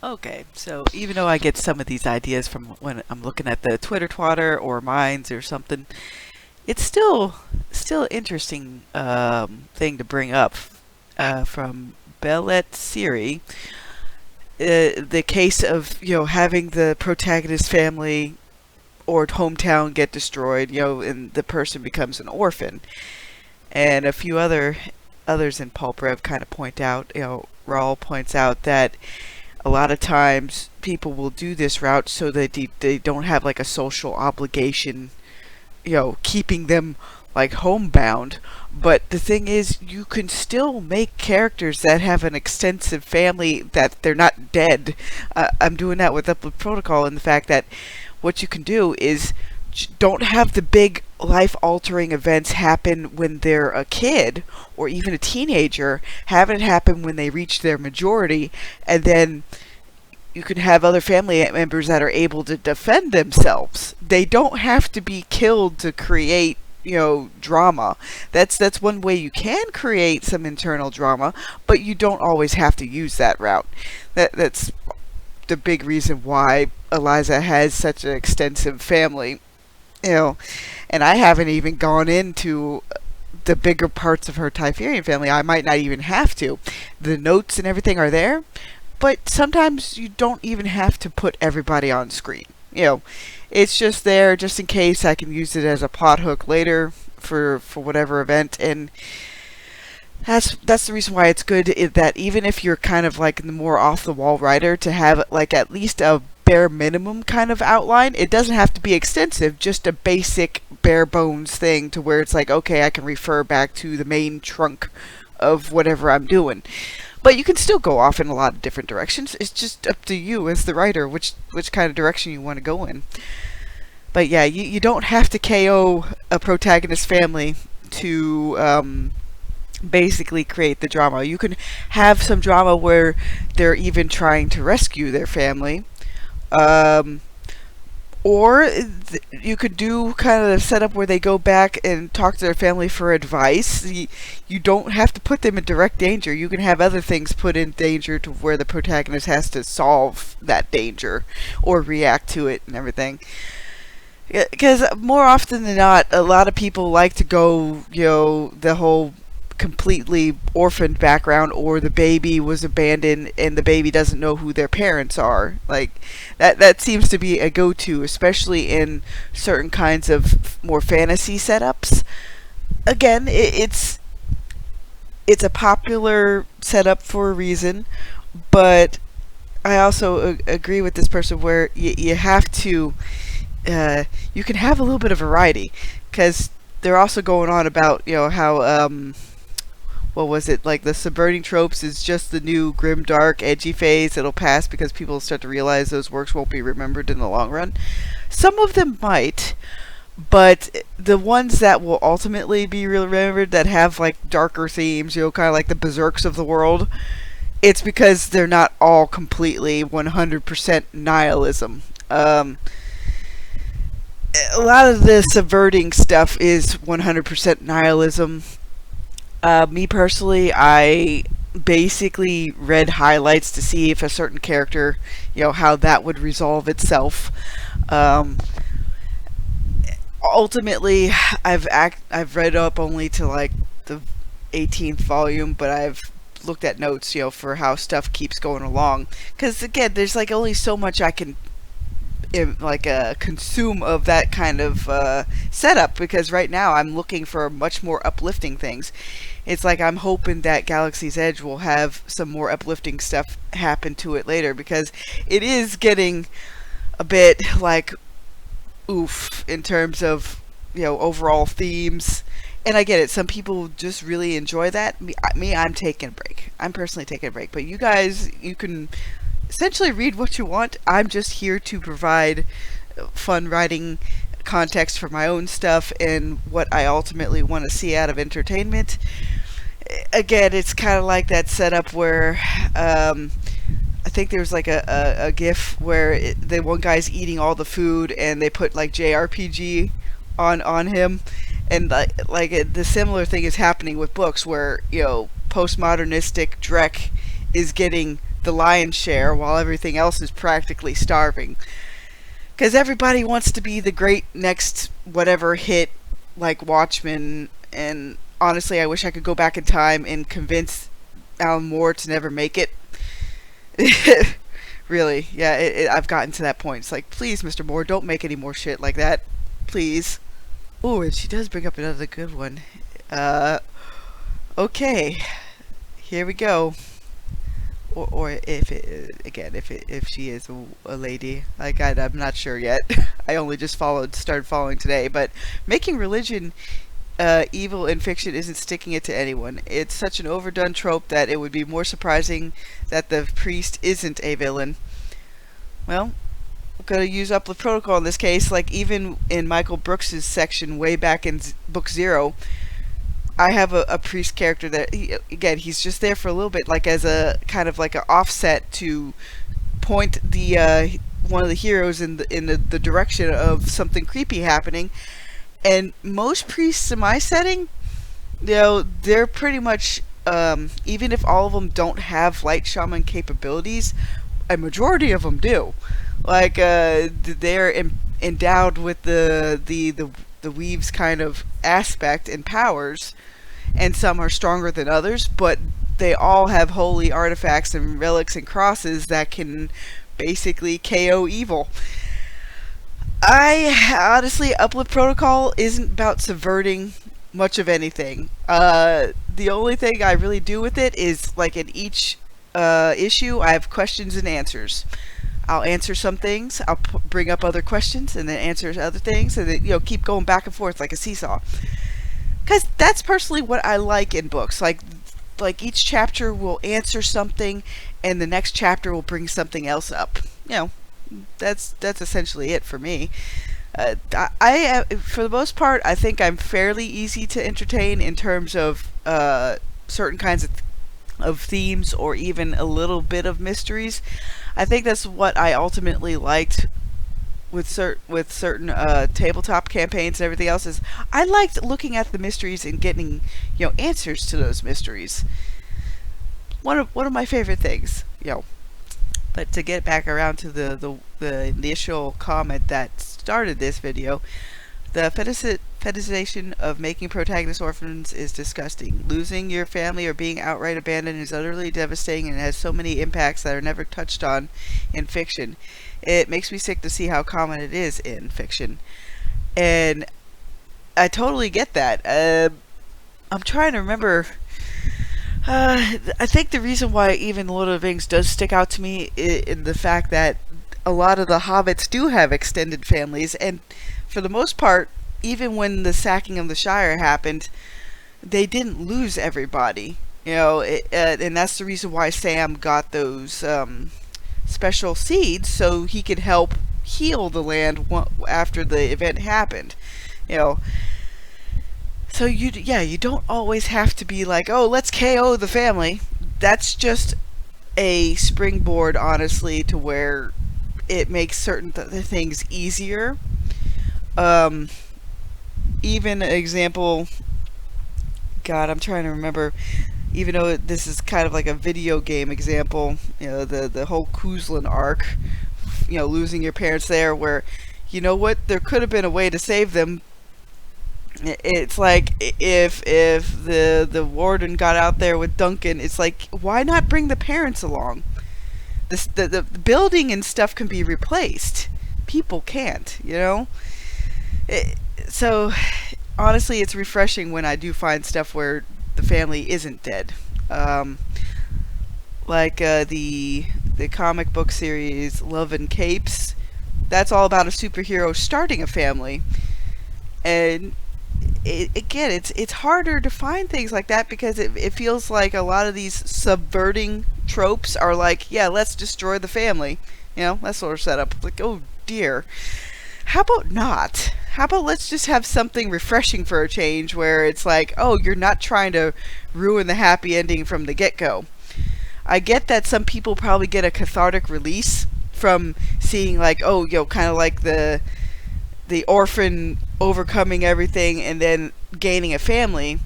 Okay, so even though I get some of these ideas from when I'm looking at the Twitter twatter or Minds or something, it's still interesting thing to bring up from Bellet Siri. The case of having the protagonist family or hometown get destroyed, and the person becomes an orphan, and a few others in Pulp Rev kind of point out, Raul points out that a lot of times people will do this route so that they don't have like a social obligation, keeping them like homebound. But the thing is, you can still make characters that have an extensive family, that they're not dead. I'm doing that with Upload Protocol, and the fact that what you can do is don't have the big life altering events happen when they're a kid or even a teenager. Have it happen when they reach their majority, and then you can have other family members that are able to defend themselves. They don't have to be killed to create drama. That's one way you can create some internal drama, but you don't always have to use that route. That's the big reason why Eliza has such an extensive family. And I haven't even gone into the bigger parts of her Typherian family. I might not even have to. The notes and everything are there, but sometimes you don't even have to put everybody on screen. It's just there just in case I can use it as a plot hook later for whatever event. And that's the reason why it's good, that even if you're kind of like the more off the wall writer, to have like at least a bare minimum kind of outline. It doesn't have to be extensive, just a basic bare bones thing to where it's like, okay, I can refer back to the main trunk of whatever I'm doing. But you can still go off in a lot of different directions. It's just up to you as the writer which kind of direction you want to go in. But yeah, you don't have to KO a protagonist family to basically create the drama. You can have some drama where they're even trying to rescue their family. Or you could do kind of a setup where they go back and talk to their family for advice. You don't have to put them in direct danger. You can have other things put in danger to where the protagonist has to solve that danger or react to it and everything. Because more often than not, a lot of people like to go, the whole completely orphaned background, or the baby was abandoned and the baby doesn't know who their parents are. Like that seems to be a go-to, especially in certain kinds of more fantasy setups. Again, it's a popular setup for a reason, but I also agree with this person where you have to you can have a little bit of variety, because they're also going on about how what was it, like the subverting tropes is just the new grim dark edgy phase. It'll pass because people start to realize those works won't be remembered in the long run. Some of them might, but the ones that will ultimately be remembered, that have like darker themes, kind of like the Berserks of the world, it's because they're not all completely 100% nihilism. A lot of the subverting stuff is 100% nihilism. Me personally, I basically read highlights to see if a certain character, how that would resolve itself. Ultimately, I've read up only to like the 18th volume, but I've looked at notes, for how stuff keeps going along. Because again, there's like only so much I can consume of that kind of setup, because right now I'm looking for much more uplifting things. It's like I'm hoping that Galaxy's Edge will have some more uplifting stuff happen to it later, because it is getting a bit like oof in terms of overall themes. And I get it, some people just really enjoy that. Me, I'm taking a break. I'm personally taking a break, but you guys, you can essentially read what you want. I'm just here to provide fun writing context for my own stuff and what I ultimately want to see out of entertainment. Again, it's kind of like that setup where I think there's like a gif where the one guy's eating all the food and they put like JRPG on him, and the similar thing is happening with books where postmodernistic Drek is getting the lion's share while everything else is practically starving. Because everybody wants to be the great next whatever hit, like Watchmen. And honestly, I wish I could go back in time and convince Alan Moore to never make it. Really, yeah, I've gotten to that point. It's like, please, Mr. Moore, don't make any more shit like that. Please. Oh, and she does bring up another good one. Okay. Here we go. Or if it, again, if she is a lady, like I'm not sure yet. I only just started following today. But making religion evil in fiction isn't sticking it to anyone. It's such an overdone trope that it would be more surprising that the priest isn't a villain. Well, I'm gonna use Uplift Protocol in this case. Like even in Michael Brooks's section way back in book 0. I have a priest character that, again, he's just there for a little bit, like as a kind of like an offset to point the one of the heroes in the direction of something creepy happening. And most priests in my setting, they're pretty much, even if all of them don't have light shaman capabilities, a majority of them do. Like they're endowed with the weave's kind of aspect and powers, and some are stronger than others, but they all have holy artifacts and relics and crosses that can basically KO evil. I honestly, Uplift Protocol isn't about subverting much of anything. The only thing I really do with it is, like, in each issue, I have questions and answers. I'll answer some things, I'll bring up other questions, and then answer other things, and then, keep going back and forth like a seesaw. Because that's personally what I like in books. Like each chapter will answer something, and the next chapter will bring something else up. That's essentially it for me. I for the most part, I think I'm fairly easy to entertain in terms of certain kinds of themes, or even a little bit of mysteries. I think that's what I ultimately liked with certain tabletop campaigns and everything else. Is I liked looking at the mysteries and getting answers to those mysteries. One of my favorite things. But to get back around to the initial comment that started this video, the fetishization of making protagonist orphans is disgusting. Losing your family or being outright abandoned is utterly devastating and has so many impacts that are never touched on in fiction. It makes me sick to see how common it is in fiction. And I totally get that. I'm trying to remember. I think the reason why even Lord of the Rings does stick out to me in the fact that a lot of the hobbits do have extended families, and for the most part, even when the sacking of the Shire happened, they didn't lose everybody. And that's the reason why Sam got those special seeds, so he could help heal the land after the event happened. So you don't always have to be like, oh, let's KO the family. That's just a springboard, honestly, to where it makes certain things easier. Even an example, God, I'm trying to remember, even though this is kind of like a video game example, the whole Kuzlin arc, losing your parents there, where, there could have been a way to save them. It's like if the warden got out there with Duncan, it's like, why not bring the parents along? The building and stuff can be replaced. People can't, So honestly, it's refreshing when I do find stuff where the family isn't dead. Like the comic book series Love and Capes. That's all about a superhero starting a family. And it's harder to find things like that because it feels like a lot of these subverting tropes are like, yeah, let's destroy the family. That sort of setup. Like, oh dear. How about not? How about let's just have something refreshing for a change, where it's like, oh, you're not trying to ruin the happy ending from the get-go. I get that some people probably get a cathartic release from seeing, like, oh, kind of like the orphan overcoming everything and then gaining a family.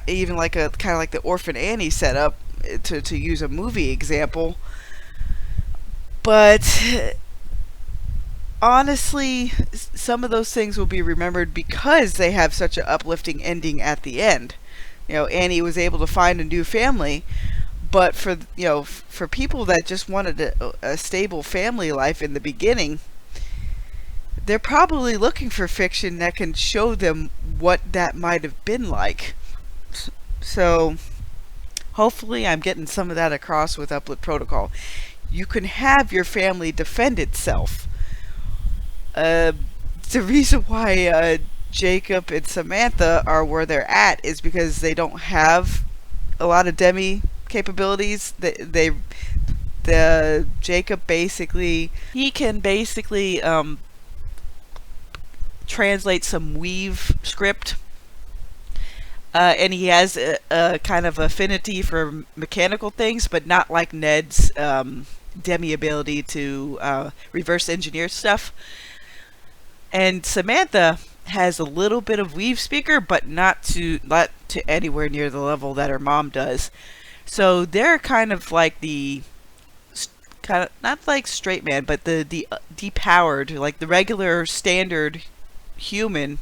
Even like kind of like the Orphan Annie setup. to use a movie example. But honestly, some of those things will be remembered because they have such an uplifting ending at the end. Annie was able to find a new family, but for people that just wanted a stable family life in the beginning, they're probably looking for fiction that can show them what that might have been like. So hopefully I'm getting some of that across with Uplift Protocol. You can have your family defend itself. The reason why Jacob and Samantha are where they're at is because they don't have a lot of demi capabilities. The Jacob he can basically translate some weave script, and he has a kind of affinity for mechanical things, but not like Ned's demi ability to reverse engineer stuff. And Samantha has a little bit of weave speaker, but not to anywhere near the level that her mom does. So they're kind of like not like straight man, but the depowered, like the regular standard human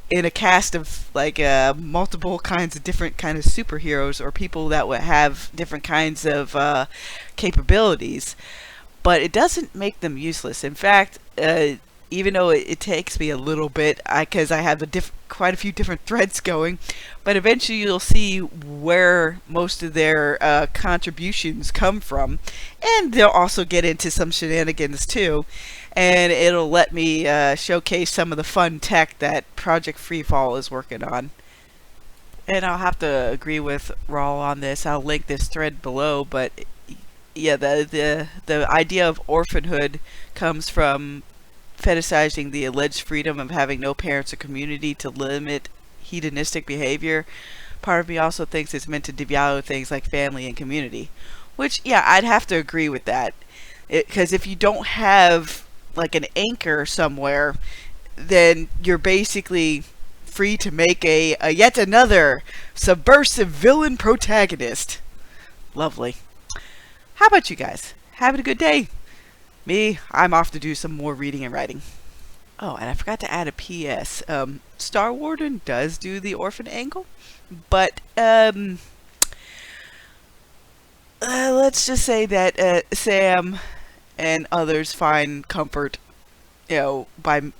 in a cast of like multiple kinds of different kind of superheroes or people that would have different kinds of capabilities. But it doesn't make them useless. In fact, even though it takes me a little bit, because I have quite a few different threads going, but eventually you'll see where most of their contributions come from, and they'll also get into some shenanigans too, and it'll let me showcase some of the fun tech that Project Freefall is working on. And I'll have to agree with Raul on this. I'll link this thread below, but yeah, the idea of orphanhood comes from fetishizing the alleged freedom of having no parents or community to limit hedonistic behavior. Part of me also thinks it's meant to devalue things like family and community, which, yeah, I'd have to agree with that, because if you don't have like an anchor somewhere, then you're basically free to make a yet another subversive villain protagonist. Lovely. How about you guys? Having a good day? Me, I'm off to do some more reading and writing. Oh, and I forgot to add a PS. Star Warden does do the orphan angle, but let's just say that Sam and others find comfort, by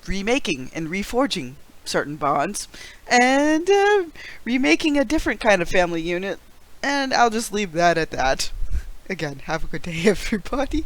remaking and reforging certain bonds and remaking a different kind of family unit. And I'll just leave that at that. Again, have a good day, everybody.